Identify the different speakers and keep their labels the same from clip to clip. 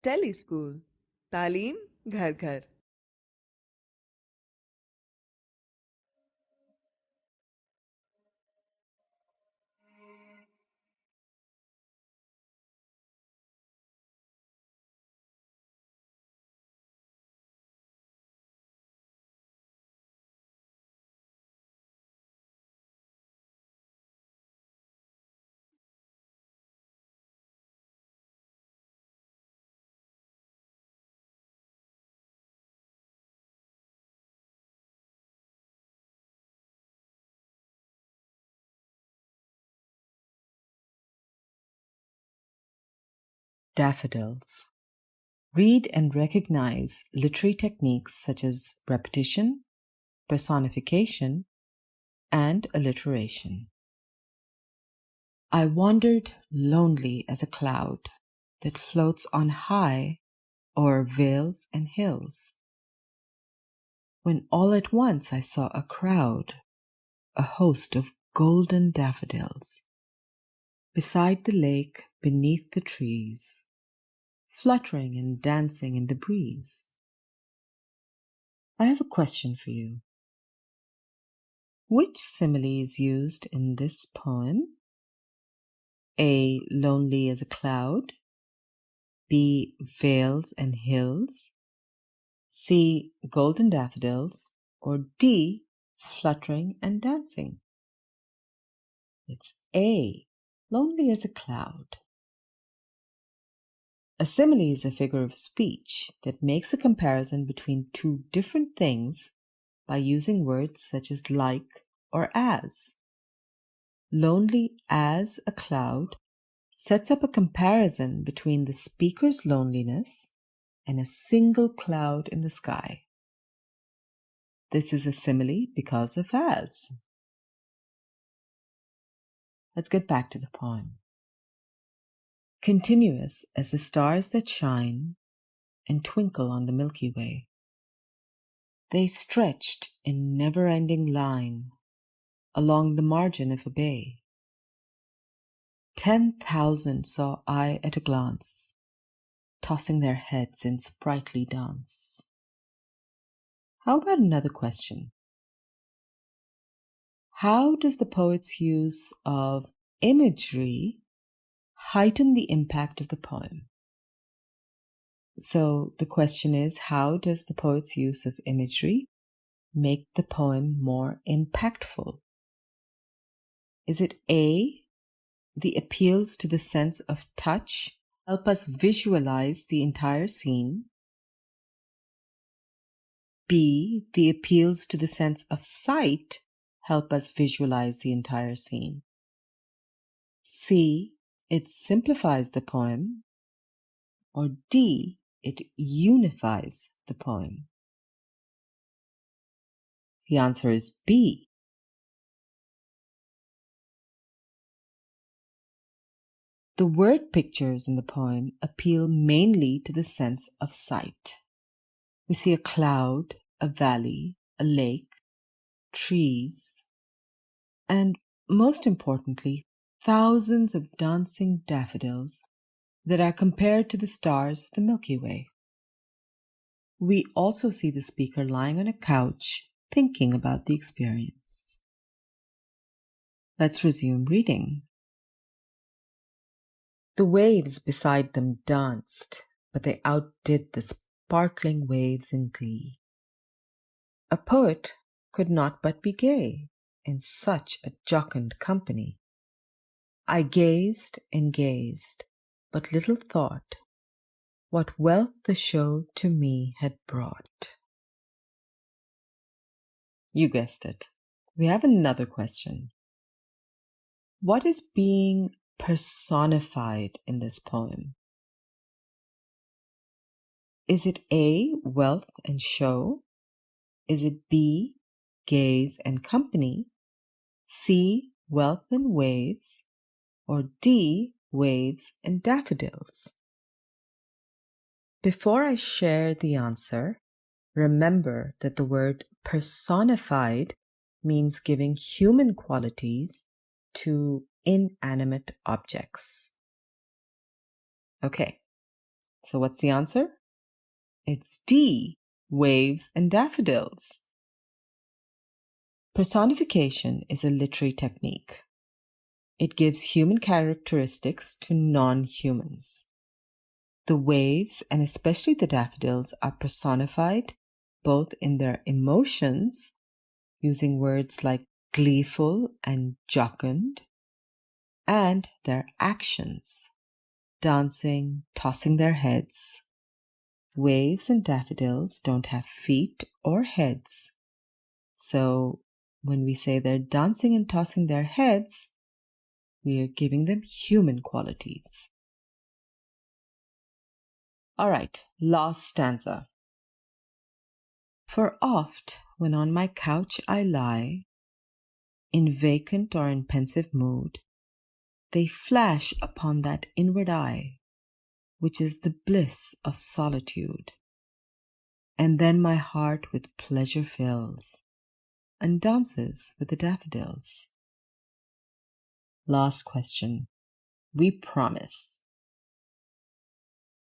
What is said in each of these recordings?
Speaker 1: टेलीस्कूल तालीम घर घर।
Speaker 2: Daffodils. Read and recognize literary techniques such as repetition, personification, and alliteration. I wandered lonely as a cloud that floats on high o'er vales and hills, when all at once I saw a crowd, a host of golden daffodils, beside the lake beneath the trees, fluttering and dancing in the breeze. I have a question for you. Which simile is used in this poem? A. Lonely as a cloud. B. Vales and hills. C. Golden daffodils. Or D. Fluttering and dancing. It's A. Lonely as a cloud. A simile is a figure of speech that makes a comparison between two different things by using words such as like or as. Lonely as a cloud sets up a comparison between the speaker's loneliness and a single cloud in the sky. This is a simile because of as. Let's get back to the poem. Continuous as the stars that shine and twinkle on the Milky Way, they stretched in never-ending line along the margin of a bay. 10,000 saw I at a glance, tossing their heads in sprightly dance. How about another question? How does the poet's use of imagery heighten the impact of the poem? So the question is, how does the poet's use of imagery make the poem more impactful? Is it A, the appeals to the sense of touch help us visualize the entire scene? B, the appeals to the sense of sight help us visualize the entire scene? C, it simplifies the poem? Or D, it unifies the poem? The answer is B. The word pictures in the poem appeal mainly to the sense of sight. We see a cloud, a valley, a lake, trees, and most importantly, thousands of dancing daffodils that are compared to the stars of the Milky Way. We also see the speaker lying on a couch thinking about the experience. Let's resume reading. The waves beside them danced, but they outdid the sparkling waves in glee. A poet could not but be gay in such a jocund company. I gazed and gazed, but little thought what wealth the show to me had brought. You guessed it. We have another question. What is being personified in this poem? Is it A, wealth and show? Is it B, gaze and company? C, wealth and waves? Or D, waves and daffodils? Before I share the answer, remember that the word personified means giving human qualities to inanimate objects. Okay, So what's the answer? It's D, waves and daffodils. Personification is a literary technique. It gives human characteristics to non-humans. The waves, and especially the daffodils, are personified both in their emotions, using words like gleeful and jocund, and their actions, dancing, tossing their heads. Waves and daffodils don't have feet or heads. So when we say they're dancing and tossing their heads, we are giving them human qualities. All right, last stanza. For oft, when on my couch I lie, in vacant or in pensive mood, they flash upon that inward eye, which is the bliss of solitude. And then my heart with pleasure fills, and dances with the daffodils. Last question. We promise.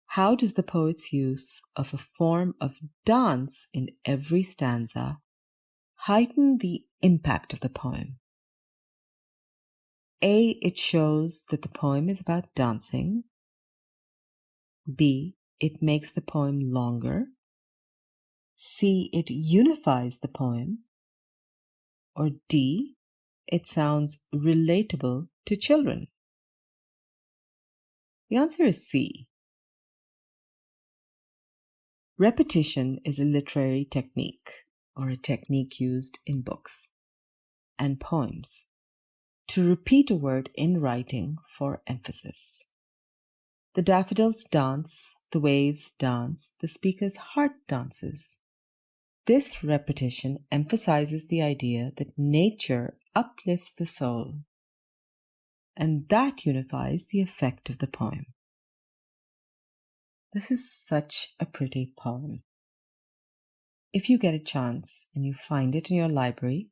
Speaker 2: How does the poet's use of a form of dance in every stanza heighten the impact of the poem? A. It shows that the poem is about dancing. B. It makes the poem longer. C. It unifies the poem. Or D. It sounds relatable to children. The answer is C. Repetition is a literary technique, or a technique used in books and poems, to repeat a word in writing for emphasis. The daffodils dance, the waves dance, the speaker's heart dances. This repetition emphasizes the idea that nature uplifts the soul, and that unifies the effect of the poem. This is such a pretty poem. If you get a chance and you find it in your library,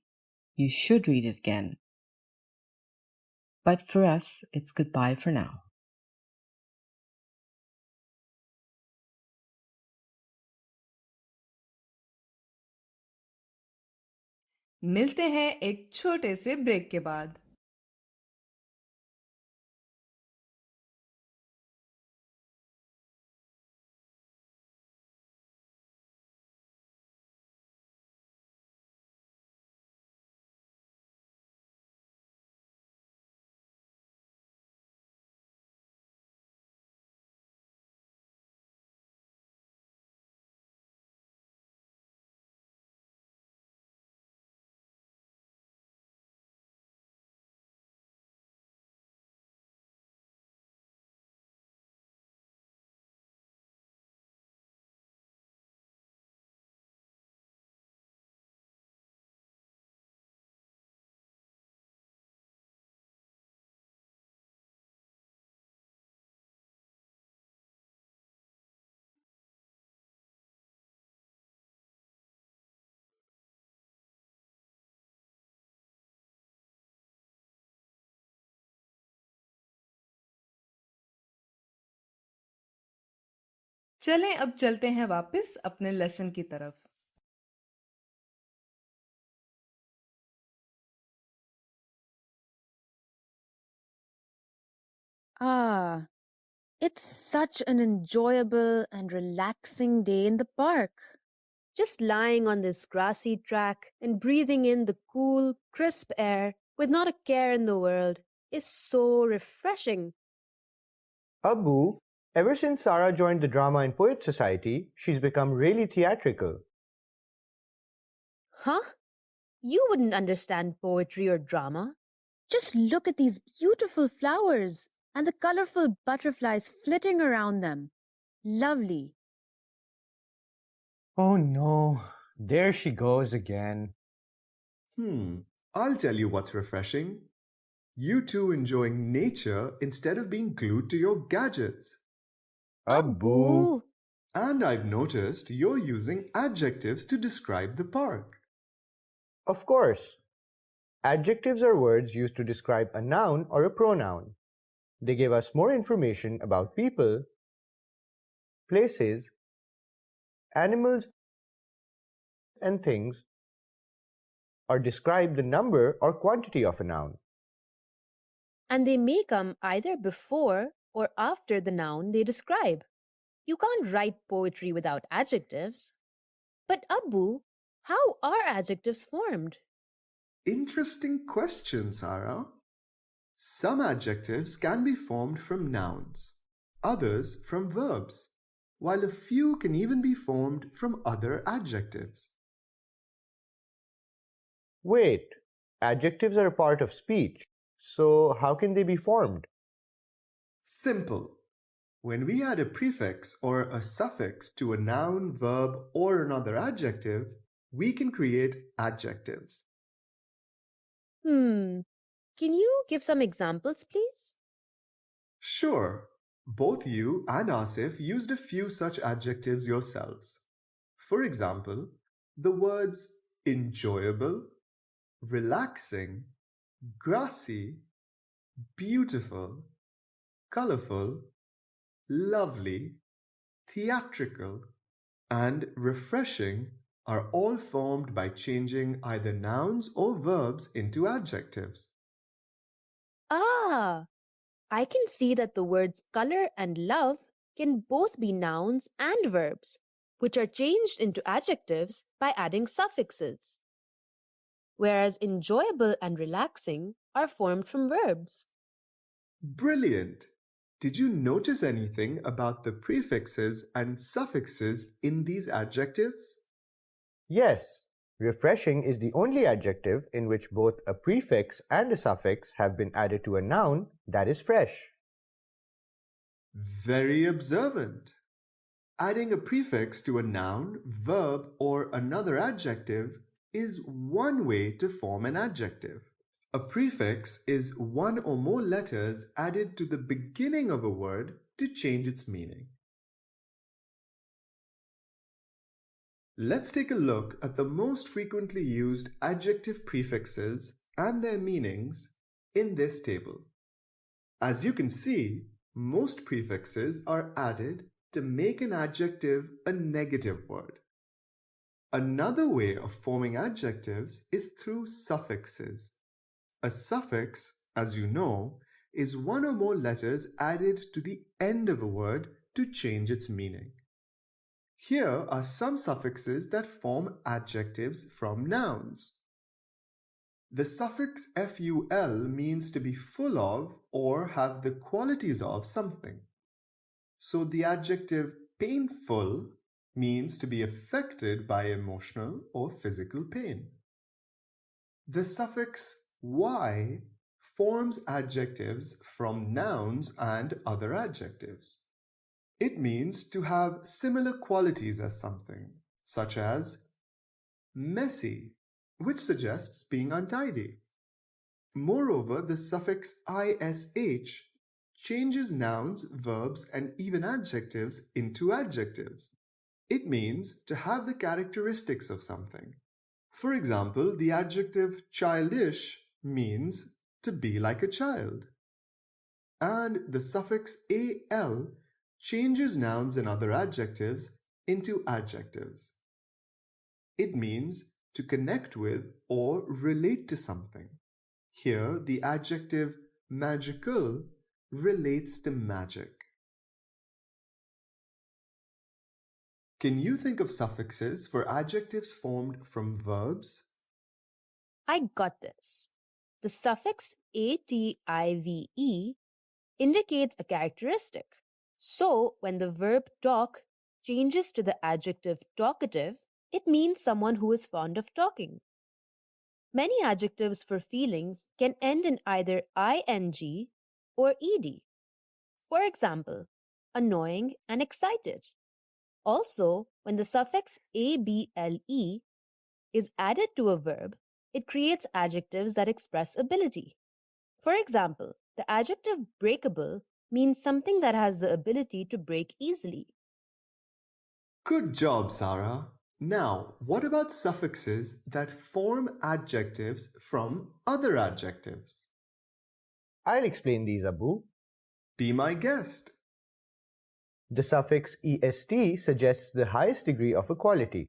Speaker 2: you should read it again. But for us, it's goodbye for now.
Speaker 1: मिलते हैं एक छोटे से break के बाद। चलें अब चलते हैं वापस अपने लेसन की तरफ।
Speaker 3: Ah, it's such an enjoyable and relaxing day in the park. Just lying on this grassy track and breathing in the cool, crisp air with not a care in the world is so refreshing.
Speaker 4: Abu, ever since Sarah joined the Drama and Poet Society, she's become really theatrical.
Speaker 3: Huh? You wouldn't understand poetry or drama. Just look at these beautiful flowers and the colorful butterflies flitting around them. Lovely.
Speaker 4: Oh no, there she goes again.
Speaker 5: I'll tell you what's refreshing. You two enjoying nature instead of being glued to your gadgets.
Speaker 4: Abu.
Speaker 5: And I've noticed you're using adjectives to describe the park.
Speaker 4: Of course. Adjectives are words used to describe a noun or a pronoun. They give us more information about people places, animals, and things, or describe the number or quantity of a noun.
Speaker 3: And they may come either before or after the noun they describe. You can't write poetry without adjectives. But Abu, how are adjectives formed?
Speaker 5: Interesting question, Sarah. Some adjectives can be formed from nouns, others from verbs, while a few can even be formed from other adjectives.
Speaker 4: Wait, adjectives are a part of speech, so how can they be formed?
Speaker 5: Simple. When we add a prefix or a suffix to a noun, verb, or another adjective, we can create adjectives.
Speaker 3: Can you give some examples, please?
Speaker 5: Sure, both you and Asif used a few such adjectives yourselves. For example, the words enjoyable, relaxing, grassy, beautiful, colorful, lovely, theatrical, and refreshing are all formed by changing either nouns or verbs into adjectives.
Speaker 3: Ah, I can see that the words color and love can both be nouns and verbs, which are changed into adjectives by adding suffixes. Whereas enjoyable and relaxing are formed from verbs.
Speaker 5: Brilliant! Did you notice anything about the prefixes and suffixes in these adjectives?
Speaker 4: Yes, refreshing is the only adjective in which both a prefix and a suffix have been added to a noun that is fresh.
Speaker 5: Very observant. Adding a prefix to a noun, verb, or another adjective is one way to form an adjective. A prefix is one or more letters added to the beginning of a word to change its meaning. Let's take a look at the most frequently used adjective prefixes and their meanings in this table. As you can see, most prefixes are added to make an adjective a negative word. Another way of forming adjectives is through suffixes. A suffix, as you know, is one or more letters added to the end of a word to change its meaning. Here are some suffixes that form adjectives from nouns. The suffix ful means to be full of or have the qualities of something. So the adjective painful means to be affected by emotional or physical pain. The suffix y forms adjectives from nouns and other adjectives. It means to have similar qualities as something, such as messy, which suggests being untidy. Moreover, the suffix ish changes nouns, verbs, and even adjectives into adjectives. It means to have the characteristics of something. For example, the adjective childish means to be like a child. And the suffix al changes nouns and other adjectives into adjectives. It means to connect with or relate to something. Here, the adjective magical relates to magic. Can you think of suffixes for adjectives formed from verbs?
Speaker 3: I got this. The suffix ative indicates a characteristic. So, when the verb talk changes to the adjective talkative, it means someone who is fond of talking. Many adjectives for feelings can end in either ing or ed. For example, annoying and excited. Also, when the suffix able is added to a verb, it creates adjectives that express ability. For example, the adjective breakable means something that has the ability to break easily.
Speaker 5: Good job, Sarah. Now, what about suffixes that form adjectives from other adjectives?
Speaker 4: I'll explain these, Abu.
Speaker 5: Be my guest.
Speaker 4: The suffix est suggests the highest degree of equality.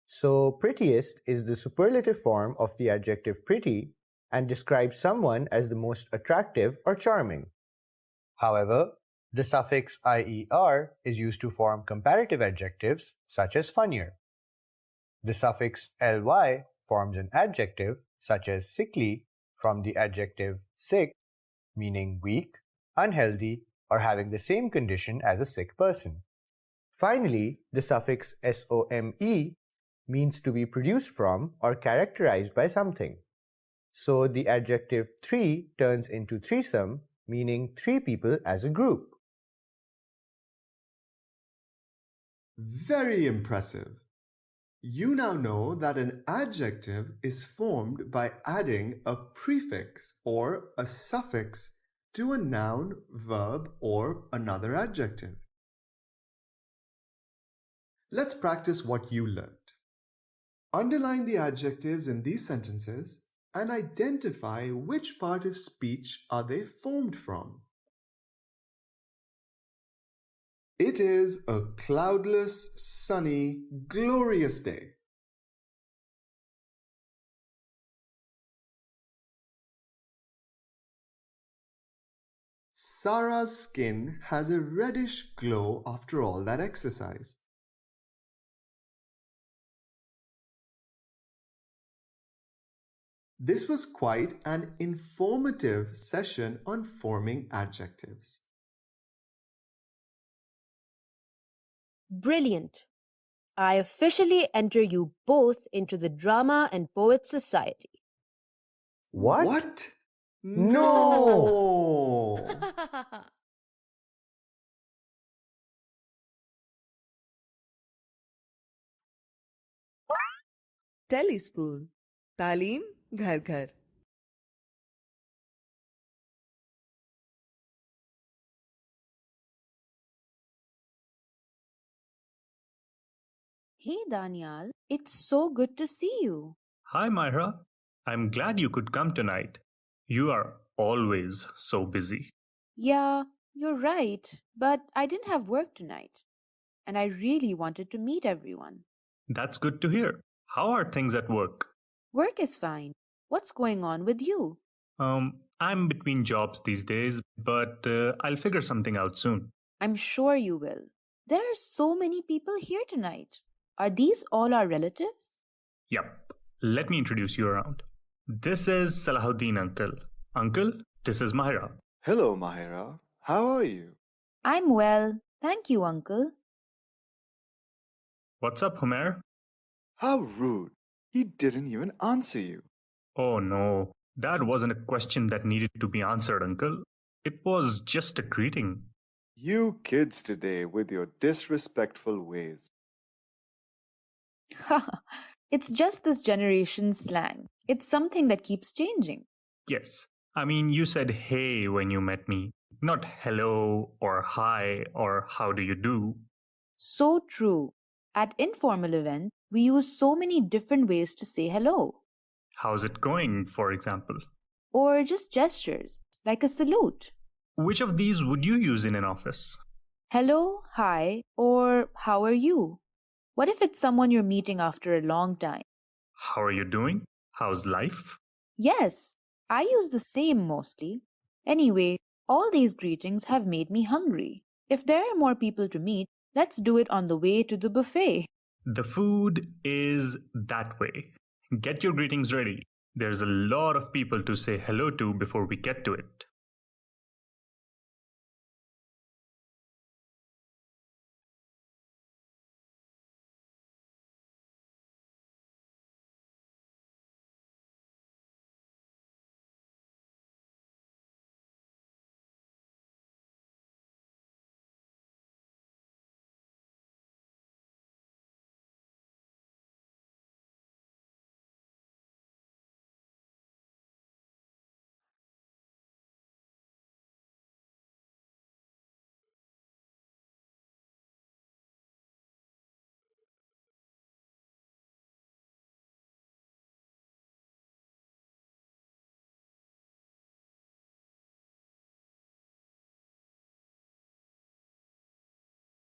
Speaker 4: So prettiest is the superlative form of the adjective pretty and describes someone as the most attractive or charming. However, the suffix ier is used to form comparative adjectives such as funnier. The suffix ly forms an adjective such as sickly from the adjective sick, meaning weak, unhealthy, or having the same condition as a sick person. Finally, the suffix some means to be produced from or characterized by something. So the adjective three turns into threesome, meaning three people as a group.
Speaker 5: Very impressive. You now know that an adjective is formed by adding a prefix or a suffix to a noun, verb, or another adjective. Let's practice what you learned. Underline the adjectives in these sentences and identify which part of speech are they formed from. It is a cloudless, sunny, glorious day. Sarah's skin has a reddish glow after all that exercise. This was quite an informative session on forming adjectives.
Speaker 3: Brilliant. I officially enter you both into the Drama and Poets Society.
Speaker 4: What?
Speaker 5: No!
Speaker 1: टेलीस्पून तालीम घर घर
Speaker 3: Hey Daniel, it's so good to see you.
Speaker 6: Hi, Myra. I'm glad you could come tonight. You are always so busy.
Speaker 3: Yeah, you're right, but I didn't have work tonight, and I really wanted to meet everyone.
Speaker 6: That's good to hear. How are things at work?
Speaker 3: Work is fine. What's going on with you?
Speaker 6: I'm between jobs these days, but I'll figure something out soon.
Speaker 3: I'm sure you will. There are so many people here tonight. Are these all our relatives?
Speaker 6: Yep. Let me introduce you around. This is Salahuddin Uncle. Uncle, this is Myra.
Speaker 7: Hello, Mahira. How are you?
Speaker 3: I'm well, thank you, Uncle.
Speaker 6: What's up, Homer?
Speaker 7: How rude. He didn't even answer you.
Speaker 6: Oh no, that wasn't a question that needed to be answered, Uncle. It was just a greeting.
Speaker 7: You kids today with your disrespectful ways.
Speaker 3: It's just this generation's slang. It's something that keeps changing.
Speaker 6: Yes. I mean, you said hey when you met me, not hello or hi or how do you do.
Speaker 3: So true. At informal events, we use so many different ways to say hello.
Speaker 6: How's it going, for example?
Speaker 3: Or just gestures, like a salute.
Speaker 6: Which of these would you use in an office?
Speaker 3: Hello, hi, or how are you? What if it's someone you're meeting after a long time?
Speaker 6: How are you doing? How's life?
Speaker 3: Yes, I use the same mostly. Anyway, all these greetings have made me hungry. If there are more people to meet, let's do it on the way to the buffet.
Speaker 6: The food is that way. Get your greetings ready. There's a lot of people to say hello to before we get to it.